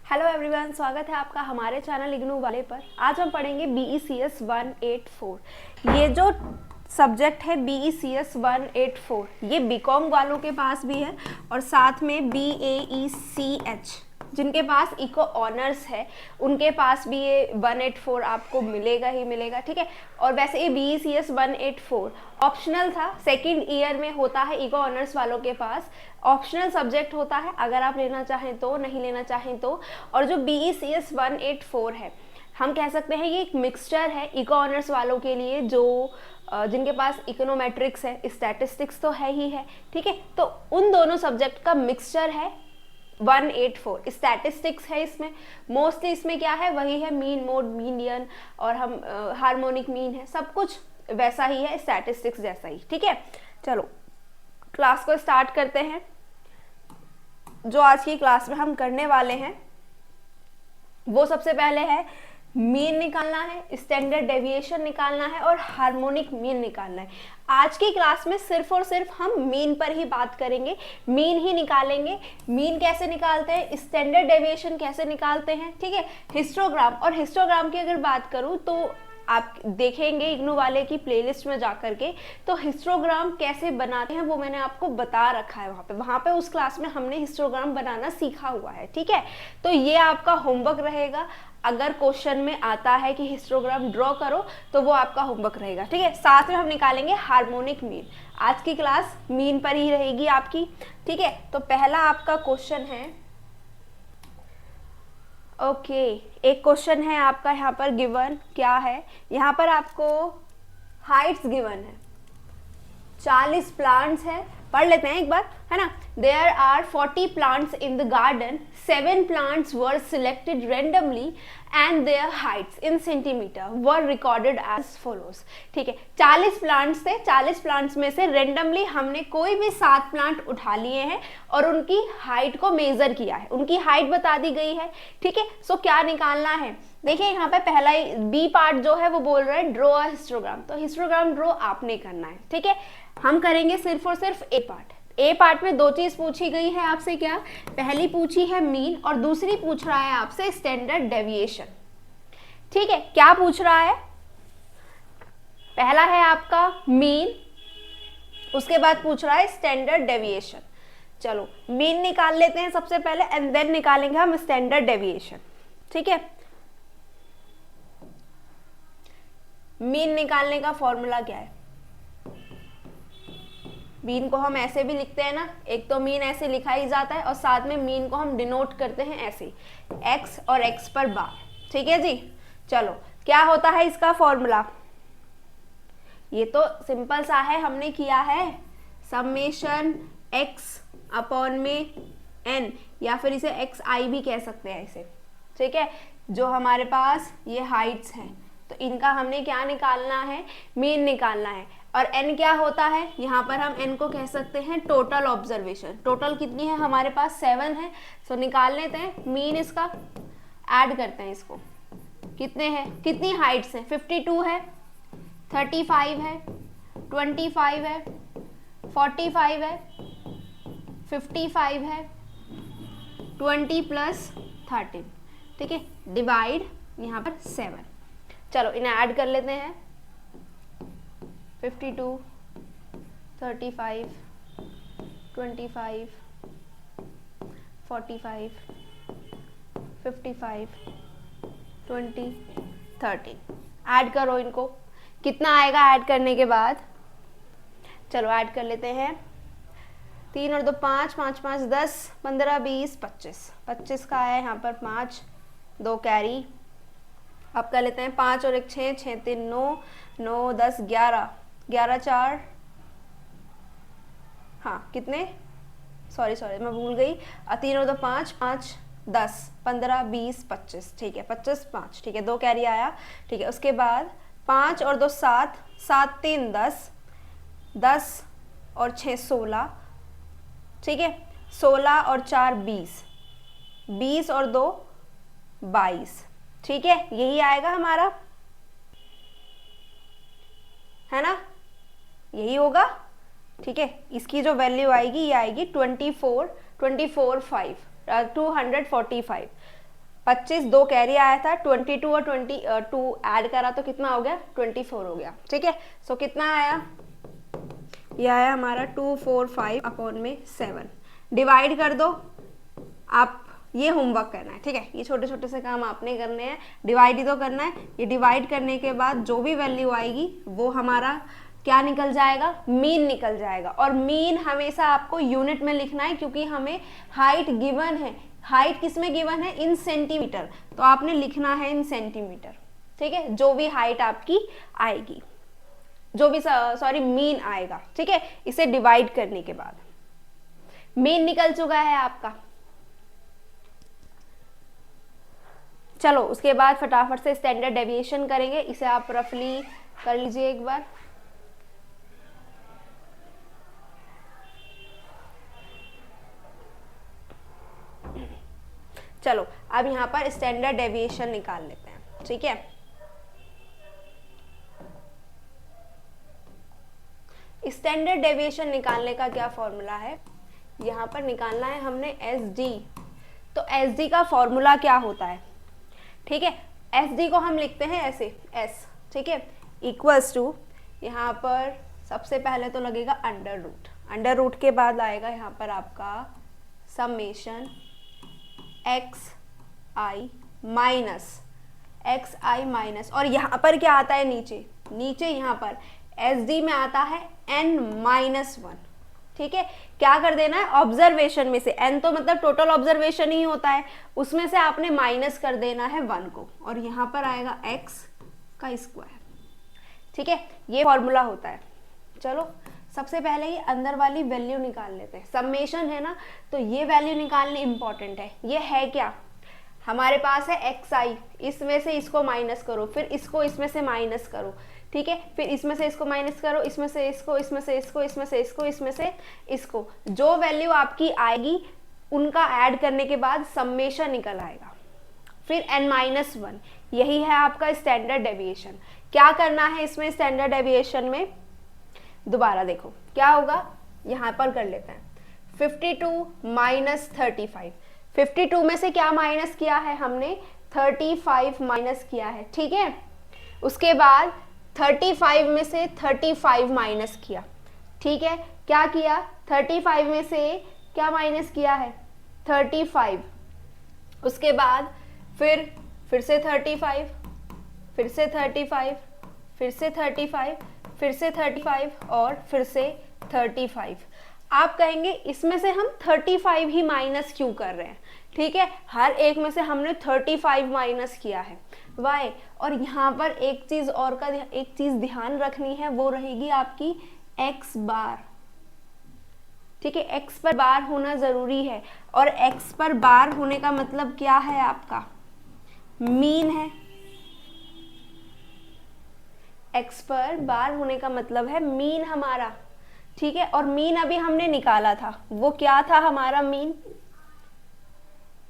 Hello everyone, स्वागत है आपका हमारे चैनल इग्नू वाले पर। आज हम पढ़ेंगे BECS 184। ये जो सब्जेक्ट है BECS 184 ये बीकॉम वालों के पास भी है और साथ में BAECH जिनके पास इको ऑनर्स है उनके पास भी ये 184 आपको मिलेगा ही मिलेगा, ठीक है। और वैसे ये BECS 184 ऑप्शनल था, सेकंड ईयर में होता है इको ऑनर्स वालों के पास ऑप्शनल सब्जेक्ट होता है, अगर आप लेना चाहें तो, नहीं लेना चाहें तो। और जो BECS 184 है हम कह सकते हैं ये एक मिक्सचर है इको ऑनर्स वालों के लिए, जो जिनके पास इकोनोमेट्रिक्स है, स्टैटिस्टिक्स तो है ही है, ठीक है। तो उन दोनों सब्जेक्ट का मिक्सचर है 184। स्टैटिस्टिक्स है इसमें, मोस्टली इसमें क्या है, वही है मीन, मोड, मीडियन और हम हार्मोनिक मीन है, सब कुछ वैसा ही है, स्टैटिस्टिक्स जैसा ही, ठीक है। चलो क्लास को स्टार्ट करते हैं। जो आज की क्लास में हम करने वाले हैं वो सबसे पहले है मीन निकालना है, स्टैंडर्ड डेविएशन निकालना है और हार्मोनिक मीन निकालना है। आज की क्लास में सिर्फ और सिर्फ हम मीन पर ही बात करेंगे, मीन ही निकालेंगे। मीन कैसे निकालते हैं, स्टैंडर्ड डेविएशन कैसे निकालते हैं, ठीक है। हिस्टोग्राम, और हिस्टोग्राम की अगर बात करूं तो आप देखेंगे इग्नू वाले की प्लेलिस्ट में जाकर के, तो हिस्टोग्राम कैसे बनाते हैं वो मैंने आपको बता रखा है वहाँ पे उस क्लास में हमने हिस्टोग्राम बनाना सीखा हुआ है, ठीक है। तो ये आपका होमवर्क रहेगा, अगर क्वेश्चन में आता है कि हिस्टोग्राम ड्रॉ करो तो वो आपका होमवर्क रहेगा, ठीक है। साथ में हम निकालेंगे हार्मोनिक मीन। आज की क्लास मीन पर ही रहेगी आपकी, ठीक है। तो पहला आपका क्वेश्चन है, ओके एक क्वेश्चन है आपका यहाँ पर गिवन, क्या है यहाँ पर आपको हाइट्स गिवन है, 40 प्लांट्स है, पढ़ लेते हैं एक बार, है ना। There are 40 plants in the garden, 7 plants were selected randomly and their heights in centimetre were recorded as follows, ठीक है। 40 प्लांट्स थे, 40 प्लांट्स में से रेंडमली हमने कोई भी 7 प्लांट उठा लिए हैं और उनकी हाइट को मेजर किया है, उनकी हाइट बता दी गई है, ठीक है। सो क्या निकालना है, देखिए यहाँ पे पहला ही बी पार्ट जो है वो बोल रहा है ड्रॉ अ हिस्टोग्राम, तो हिस्टोग्राम ड्रॉ आपने करना है, ठीक है। हम करेंगे सिर्फ और सिर्फ ए पार्ट। ए पार्ट में दो चीज पूछी गई है आपसे, क्या, पहली पूछी है मीन और दूसरी पूछ रहा है आपसे स्टैंडर्ड डेविएशन, ठीक है। क्या पूछ रहा है, पहला है आपका मीन, उसके बाद पूछ रहा है स्टैंडर्ड डेविएशन। चलो मीन निकाल लेते हैं सबसे पहले एंड देन निकालेंगे हम स्टैंडर्ड डेविएशन, ठीक है। मीन निकालने का फॉर्मूला क्या है, मीन को हम ऐसे भी लिखते हैं ना, एक तो मीन ऐसे लिखा ही जाता है और साथ में मीन को हम डिनोट करते हैं ऐसे, x और x पर बार, ठीक है जी। चलो क्या होता है इसका फॉर्मूला, ये तो सिंपल सा है, हमने किया है समेशन x अपॉन में n, या फिर इसे xi भी कह सकते हैं इसे, ठीक है। जो हमारे पास ये हाइट्स हैं तो इनका हमने क्या निकालना है, मीन निकालना है। और n क्या होता है, यहाँ पर हम n को कह सकते हैं टोटल ऑब्जर्वेशन। टोटल कितनी है हमारे पास, 7 है, सो निकाल लेते हैं मीन, इसका ऐड करते हैं इसको, कितने हैं, कितनी हाइट्स हैं, 52 है, 35 है, 25 है, 45 है, 55 है, 20 प्लस 13, ठीक है, डिवाइड यहाँ पर 7। चलो इन्हें ऐड कर लेते हैं, 52, 35, 25, 45, 55, 20, 13। ऐड करो इनको, कितना आएगा ऐड करने के बाद, चलो ऐड कर लेते हैं, 3 और 2 5, 5 5 10, 15 20 25, 25 का आया यहाँ पर 5, 2 कैरी, अब कर लेते हैं 5 और 1 6, 6 3 9, 9 10 11, 11 4, हाँ कितने, सॉरी मैं भूल गई, 3 और 2 5, 5 10 15 20 25, ठीक है, 25 5, ठीक है, 2 कैरी आया, ठीक है। उसके बाद 5 और 2 7, 7 3 10, 10 और 6 16, ठीक है, 16 और 4 20, 20 और 2 22, ठीक है, यही आएगा हमारा, है ना, यही होगा, ठीक है। इसकी जो वैल्यू आएगी ये आएगी 245, 25 दो कैरी आया था, 22 और 22 ऐड करा तो कितना हो गया, 24 हो गया। ठीक है, सो कितना आया, यह आया हमारा 245 अपॉन में 7। डिवाइड कर दो आप, ये होमवर्क करना है। ठीक है, ये छोटे छोटे से काम आपने करने हैं, डिवाइड ही तो करना है। ये डिवाइड करने के बाद जो भी वैल्यू आएगी वो हमारा क्या निकल जाएगा, मीन निकल जाएगा। और मीन हमेशा आपको यूनिट में लिखना है, क्योंकि हमें हाइट गिवन है। हाइट किस में गिवन है, इन सेंटीमीटर, तो आपने लिखना है इन सेंटीमीटर। ठीक है, जो भी हाइट आपकी आएगी, जो भी सॉरी मीन आएगा। ठीक है, इसे डिवाइड करने के बाद मीन निकल चुका है आपका। चलो उसके बाद फटाफट से स्टैंडर्ड डेविएशन करेंगे, इसे आप रफली कर लीजिए एक बार। चलो अब यहाँ पर स्टैंडर्ड डेविएशन निकाल लेते हैं। ठीक है, स्टैंडर्ड डेविएशन निकालने का क्या फॉर्मूला है, यहाँ पर निकालना है हमने एस डी। तो एस डी का फॉर्मूला क्या होता है, ठीक है, एस डी को हम लिखते हैं ऐसे एस। ठीक है, इक्वल्स टू, यहाँ पर सबसे पहले तो लगेगा अंडर रूट, अंडर रूट के बाद आएगा यहाँ पर आपका समेशन एक्स आई माइनस, और यहाँ पर क्या आता है नीचे, नीचे यहाँ पर एस डी में आता है n-1। ठीक है, क्या कर देना है, ऑब्जर्वेशन में से n तो मतलब टोटल ऑब्जर्वेशन ही होता है, उसमें से आपने माइनस कर देना है 1 को, और यहाँ पर आएगा x का स्क्वायर। ठीक है, ये फॉर्मूला होता है। चलो सबसे पहले ये अंदर वाली वैल्यू निकाल लेते हैं, समेशन है ना, तो ये वैल्यू निकालनी इंपॉर्टेंट है। ये है क्या, हमारे पास है एक्स आई, इसमें से इसको माइनस करो, फिर इसको इसमें से माइनस करो। ठीक है, फिर इसमें से इसको माइनस करो, इसमें से इसको, इसमें से इसको, इसमें से इसको, इसमें से इसको, जो वैल्यू आपकी आएगी उनका ऐड करने के बाद समेशन निकल आएगा, फिर n-1। यही है आपका स्टैंडर्ड डेविएशन। क्या करना है इसमें स्टैंडर्ड डेविएशन में, दोबारा देखो क्या होगा, यहाँ पर कर लेते हैं 52 माइनस 35। 52 में से क्या माइनस किया है हमने, 35 माइनस किया है। ठीक है, उसके बाद 35 में से 35 माइनस किया। ठीक है, क्या किया, 35 में से क्या माइनस किया है, 35। उसके बाद फिर से 35, फिर से 35, फिर से 35, फिर से 35 और फिर से 35। आप कहेंगे इसमें से हम 35 ही माइनस क्यों कर रहे हैं। ठीक है, हर एक में से हमने 35 माइनस किया है, वाई। और यहाँ पर एक चीज और का एक चीज ध्यान रखनी है, वो रहेगी आपकी एक्स बार। ठीक है, एक्स पर बार होना जरूरी है, और एक्स पर बार होने का मतलब क्या है, आपका मीन है। एक्स पर बार होने का मतलब है मीन हमारा। ठीक है, और मीन अभी हमने निकाला था, वो क्या था हमारा मीन,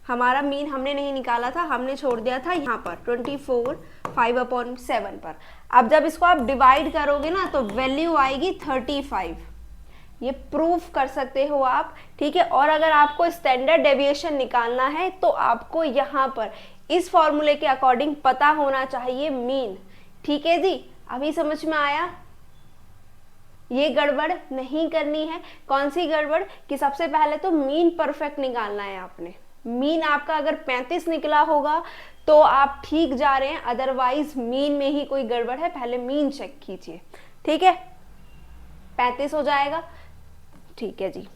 हमारा मीन हमने नहीं निकाला था, हमने छोड़ दिया था यहाँ पर 24 5/7 पर। अब जब इसको आप डिवाइड करोगे ना तो वैल्यू आएगी 35, ये प्रूफ कर सकते हो आप। ठीक है, और अगर आपको स्टैंडर्ड डेविएशन निकालना है तो आपको यहाँ पर इस फॉर्मूले के अकॉर्डिंग पता होना चाहिए मीन। ठीक है जी, अभी समझ में आया, ये गड़बड़ नहीं करनी है। कौन सी गड़बड़, कि सबसे पहले तो मीन परफेक्ट निकालना है आपने। मीन आपका अगर 35 निकला होगा तो आप ठीक जा रहे हैं, अदरवाइज मीन में ही कोई गड़बड़ है, पहले मीन चेक कीजिए। ठीक है, 35 हो जाएगा। ठीक है जी,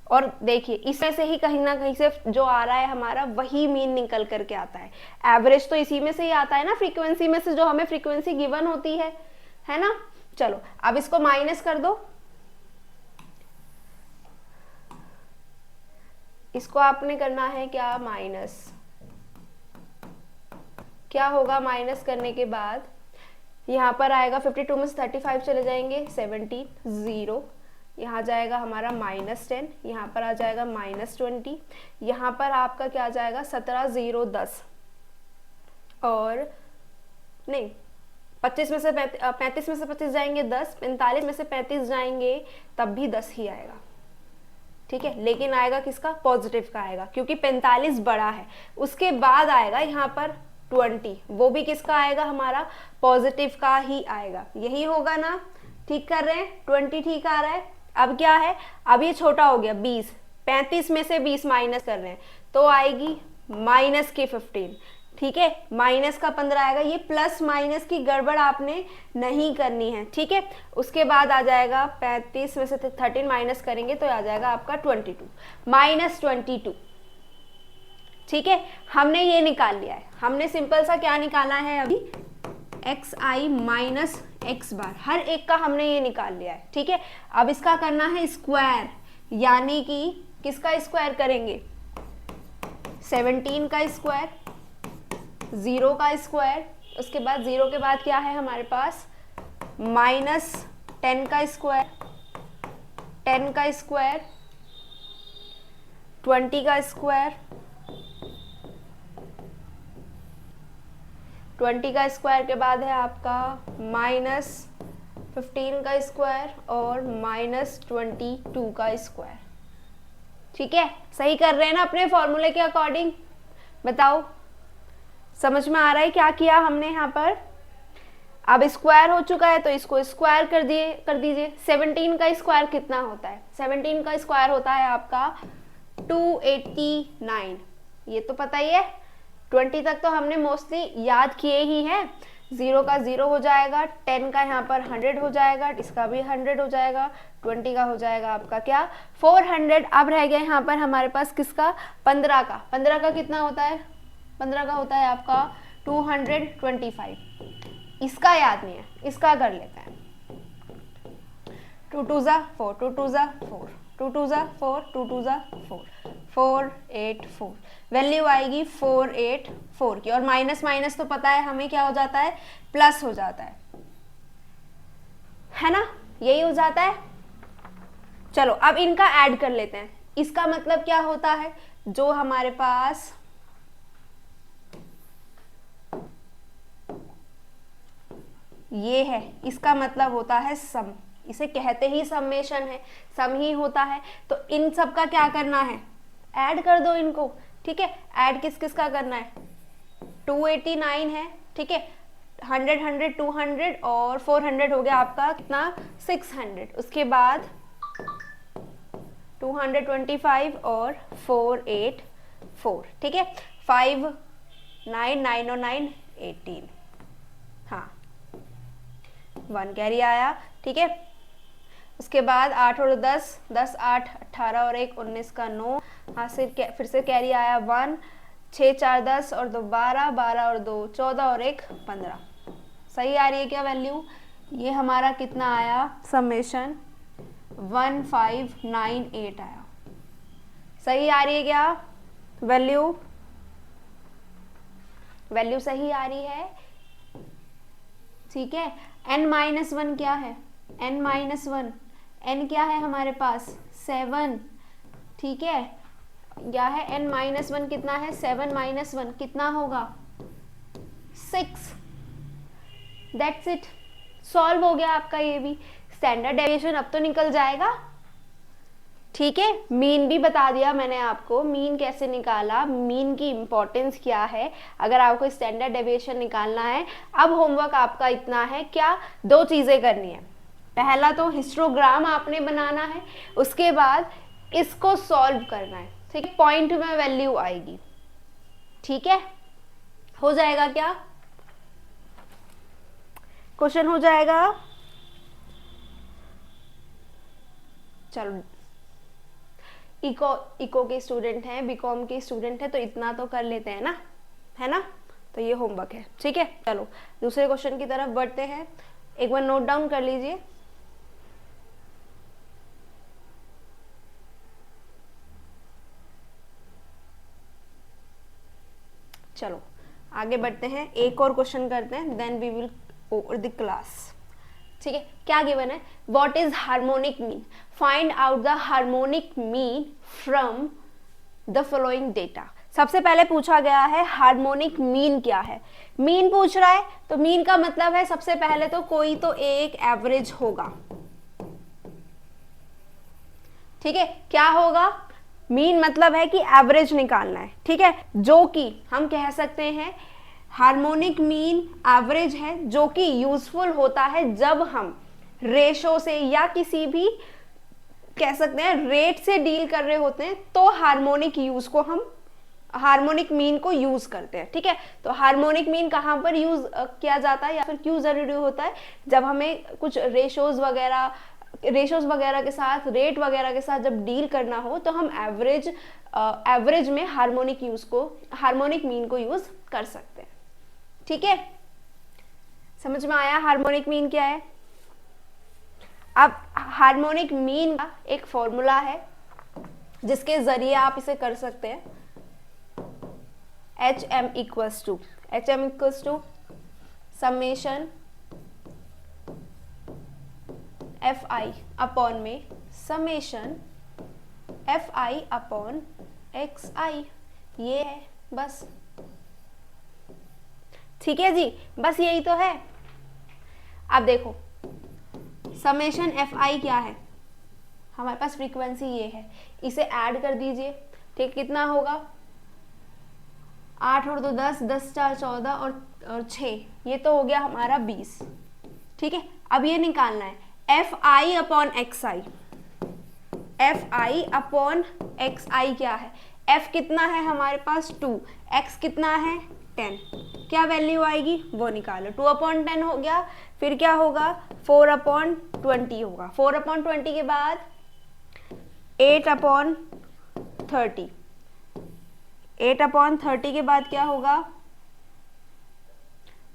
और देखिए इसमें से ही कहीं ना कहीं से जो आ रहा है हमारा वही मीन निकल करके आता है। एवरेज तो इसी में से ही आता है ना, फ्रीक्वेंसी में से जो हमें फ्रीक्वेंसी गिवन होती है ना। चलो अब इसको माइनस कर दो, इसको आपने करना है क्या, माइनस। क्या होगा माइनस करने के बाद, यहाँ पर आएगा 52 में से 35 चले जाएंगे 17, 0, यहाँ जाएगा हमारा -10, यहाँ पर आ जाएगा -20, यहाँ पर आपका क्या आ जाएगा 17, 0, 10, और नहीं 25 में से 35 में से 25 जाएंगे 10, 45 में से 35 जाएंगे तब भी 10 ही आएगा। ठीक है, लेकिन आएगा किसका, पॉजिटिव का आएगा, क्योंकि 45 बड़ा है। उसके बाद आएगा यहाँ पर 20, वो भी किसका आएगा, हमारा पॉजिटिव का ही आएगा। यही होगा ना, ठीक कर रहे हैं, 20 ठीक आ रहा है। अब क्या है, अब ये छोटा हो गया 20, 35 में से 20 माइनस कर रहे हैं तो आएगी माइनस की 15, ठीक है, माइनस का 15 आएगा। ये प्लस माइनस की गड़बड़ आपने नहीं करनी है, ठीक है। उसके बाद आ जाएगा 35 में से 13 माइनस करेंगे तो आ जाएगा आपका 22, माइनस 22, ठीक है। हमने ये निकाल लिया है, हमने सिंपल सा क्या निकाला है अभी, एक्स आई माइनस एक्स बार, हर एक का हमने ये निकाल लिया है, ठीक है। अब इसका करना है स्क्वायर, यानी कि किसका स्क्वायर करेंगे, 17 का स्क्वायर, 0 का स्क्वायर, उसके बाद 0 के बाद क्या है हमारे पास, माइनस 10 का स्क्वायर, 10 का स्क्वायर, 20 का स्क्वायर, 20 का स्क्वायर के बाद है आपका माइनस 15 का स्क्वायर और माइनस 22 का स्क्वायर, ठीक है। सही कर रहे हैं ना अपने फॉर्मूले के अकॉर्डिंग, बताओ समझ में आ रहा है क्या किया हमने यहाँ पर। अब स्क्वायर हो चुका है तो इसको स्क्वायर कर दीजिए। 17 का स्क्वायर कितना होता है, 17 का स्क्वायर होता है आपका 289, ये तो पता ही है। 20 तक तो हमने मोस्टली याद किए ही हैं। 0 का 0 हो जाएगा, 10 का यहाँ पर 100 हो जाएगा, इसका भी 100 हो जाएगा, 20 का हो जाएगा आपका क्या 400। अब रह गया यहाँ पर हमारे पास किसका, 15 का। 15 का कितना होता है, 15 का होता है आपका 225। इसका याद नहीं है, इसका कर लेते हैं। 2 2 जा 4, 2 2 जा 4, 2 2 जा 4, 2 2 जा 4, 484। वैल्यू आएगी 484 की, और माइनस माइनस तो पता है हमें क्या हो जाता है, प्लस हो जाता है ना, यही हो जाता है। चलो अब इनका ऐड कर लेते हैं। इसका मतलब क्या होता है, जो हमारे पास ये है, इसका मतलब होता है सम, इसे कहते ही समेशन है, सम ही होता है। तो इन सब का क्या करना है, ऐड कर दो इनको, ठीक है। ऐड किस किस का करना है, 289 है, ठीक है, 100 100 200 और 400 हो गया आपका कितना, 600। उसके बाद 225 और 484, ठीक है, 5 9 9 और 9 18, हाँ 1 कैरी आया, ठीक है। उसके बाद 8 और 10 10 8 18 और 1 19 का 9, हाँ फिर से कैरी आया 1, 6 4 10 और 2 12 12 और 2 14 और 1 15। सही आ रही है क्या वैल्यू, ये हमारा कितना आया, समेशन 1598 आया। सही आ रही है क्या वैल्यू, वैल्यू सही आ रही है, ठीक है। n-1 क्या है, n-1, n क्या है हमारे पास 7, ठीक है, क्या है n-1 कितना है, 7 - 1 कितना होगा 6। दैट्स इट, सॉल्व हो गया आपका ये भी। स्टैंडर्ड डेविएशन अब तो निकल जाएगा, ठीक है। मीन भी बता दिया मैंने आपको, मीन कैसे निकाला, मीन की इंपॉर्टेंस क्या है अगर आपको स्टैंडर्ड डेविएशन निकालना है। अब होमवर्क आपका इतना है, क्या 2 चीजें करनी है। पहला तो हिस्टोग्राम आपने बनाना है, उसके बाद इसको सॉल्व करना है, ठीक है। पॉइंट में वैल्यू आएगी, ठीक है, हो जाएगा क्या, क्वेश्चन हो जाएगा। चलो इको के स्टूडेंट हैं, बीकॉम के स्टूडेंट हैं, तो इतना तो कर लेते हैं ना, है ना। तो ये होमवर्क है, ठीक है। चलो दूसरे क्वेश्चन की तरफ बढ़ते हैं, एक बार नोट डाउन कर लीजिए। चलो आगे बढ़ते हैं, एक और क्वेश्चन करते हैं, then we will over the class, ठीक है। क्या गिवन है, what is harmonic mean, find out the harmonic mean from the following data. सबसे पहले पूछा गया है हार्मोनिक मीन क्या है, मीन पूछ रहा है, तो मीन का मतलब है सबसे पहले तो कोई तो एक एवरेज होगा, ठीक है, क्या होगा, मीन मतलब है कि एवरेज निकालना है, ठीक है, जो कि हम कह सकते हैं हार्मोनिक मीन एवरेज है, जो कि यूजफुल होता है जब हम रेशो से या किसी भी कह सकते हैं रेट से डील कर रहे होते हैं, तो हार्मोनिक मीन को यूज करते हैं, ठीक है। तो हार्मोनिक मीन कहाँ पर यूज किया जाता है या फिर क्यों जरूरी होता है, जब हमें कुछ रेशोज वगैरह के साथ, रेट वगैरह के साथ जब डील करना हो, तो हम एवरेज में हार्मोनिक मीन को यूज कर सकते हैं, ठीक है। समझ में आया हार्मोनिक मीन क्या है। अब हार्मोनिक मीन का एक फॉर्मूला है जिसके जरिए आप इसे कर सकते हैं, HM equals to summation FI upon में समेशन FI अपॉन XI, ये है बस, ठीक है जी, बस यही तो है। अब देखो समेशन FI क्या है, हमारे पास फ्रीक्वेंसी ये है, इसे ऐड कर दीजिए, ठीक, कितना होगा, 8 और 2 10, 10 4 14 और 6, ये तो हो गया हमारा 20, ठीक है। अब ये निकालना है FI upon XI, FI upon XI क्या है, F कितना है हमारे पास 2, X कितना है 10, क्या वैल्यू आएगी वो निकालो, 2 अपॉन 10 हो गया, फिर क्या होगा 4 अपॉन 20 होगा, 4 अपॉन 20 के बाद 8 अपॉन 30, 8 अपॉन 30 के बाद क्या होगा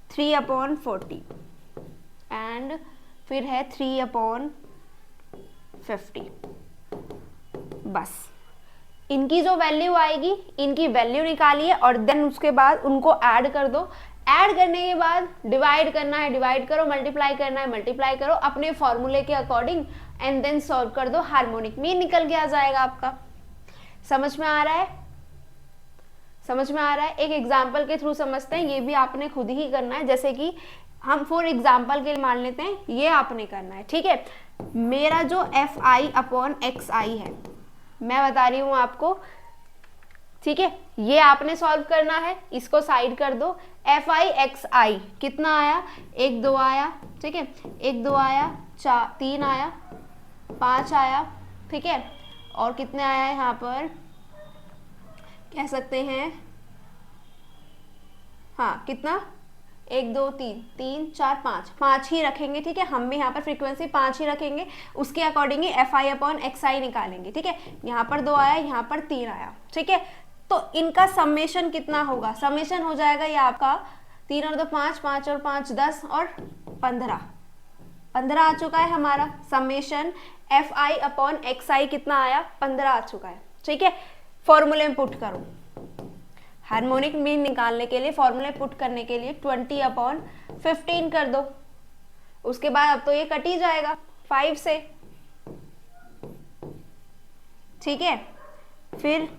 3 अपॉन 40 एंड फिर है 3 अपॉन 50। बस इनकी जो वैल्यू आएगी, इनकी वैल्यू निकालिए और देन उसके बाद उनको ऐड कर दो, ऐड करने के बाद डिवाइड करना है, डिवाइड करो, मल्टीप्लाई करना है, मल्टीप्लाई करो अपने फॉर्मूले के अकॉर्डिंग एंड देन सॉल्व कर दो, हार्मोनिक मीन निकल के आ जाएगा आपका। समझ में आ रहा है, समझ में आ रहा है। एक एग्जाम्पल के थ्रू समझते हैं, ये भी आपने खुद ही करना है, जैसे कि हम फॉर एग्जाम्पल के लिए मान लेते हैं, ये आपने करना है, ठीक है। मेरा जो FI अपॉन XI है मैं बता रही हूं आपको, ठीक है, ये आपने सॉल्व करना है, इसको साइड कर दो। FI XI कितना आया, 1 2 आया, ठीक है, 1 2 आया, 3 आया, 5 आया, ठीक है, और कितने आया है यहाँ पर कह सकते हैं, हाँ कितना, 1 2 3 4 5 ही रखेंगे, ठीक है, हम भी यहाँ पर फ्रीक्वेंसी 5 ही रखेंगे, उसके अकॉर्डिंग ही FI अपॉन XI निकालेंगे, ठीक है। यहाँ पर 2 आया, यहाँ पर 3 आया, ठीक है, तो इनका समेशन कितना होगा, समेशन हो जाएगा ये आपका 3 और 2 5, 5 और 5 10 और 15 आ चुका है हमारा समेशन FI अपॉन XI कितना आया, 15 आ चुका है, ठीक है। फॉर्मूले में पुट करो, हार्मोनिक मीन निकालने के लिए फॉर्मूले पुट करने के लिए 20 अपॉन 15 कर दो, उसके बाद अब तो ये कट ही जाएगा 5 से, ठीक है। फिर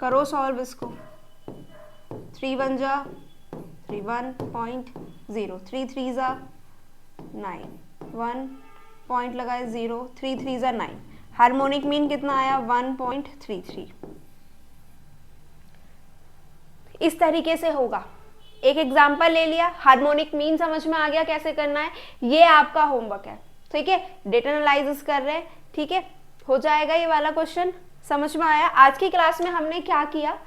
करो सॉल्व इसको, 3 1 जा 3 1.0, 3 3 जा 9, 1 पॉइंट लगाए 0, 3 3 जा 9, हार्मोनिक मीन कितना आया 1.33। इस तरीके से होगा, एक एग्जाम्पल ले लिया, हार्मोनिक मीन समझ में आ गया कैसे करना है, ये आपका होमवर्क है, ठीक है, डेटा एनालिसिस कर रहे हैं, ठीक है, हो जाएगा ये वाला क्वेश्चन, समझ में आया। आज की क्लास में हमने क्या किया,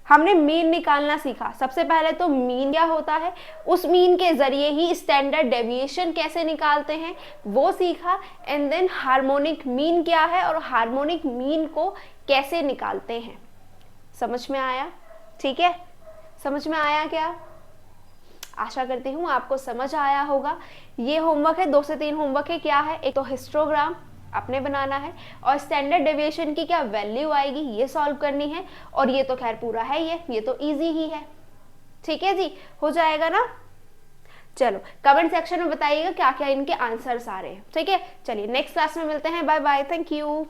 हमने मीन निकालना सीखा। सबसे पहले तो मीन क्या होता है, उस मीन के जरिए ही स्टैंडर्ड डेविएशन कैसे निकालते हैं वो सीखा, एंड देन हार्मोनिक मीन क्या है और हार्मोनिक मीन को कैसे निकालते हैं। समझ में आया, ठीक है, समझ में आया क्या, आशा करती हूँ आपको समझ आया होगा। ये होमवर्क है, 2 से 3 होमवर्क है, क्या है, एक तो हिस्टोग्राम अपने बनाना है और स्टैंडर्ड डेविएशन की क्या वैल्यू आएगी ये सॉल्व करनी है, और ये तो खैर पूरा है, ये तो इजी ही है, ठीक है जी, हो जाएगा ना। चलो कमेंट सेक्शन में बताइएगा क्या क्या इनके आंसर्स आ रहे हैं, ठीक है। चलिए नेक्स्ट क्लास में मिलते हैं, बाय बाय, थैंक यू।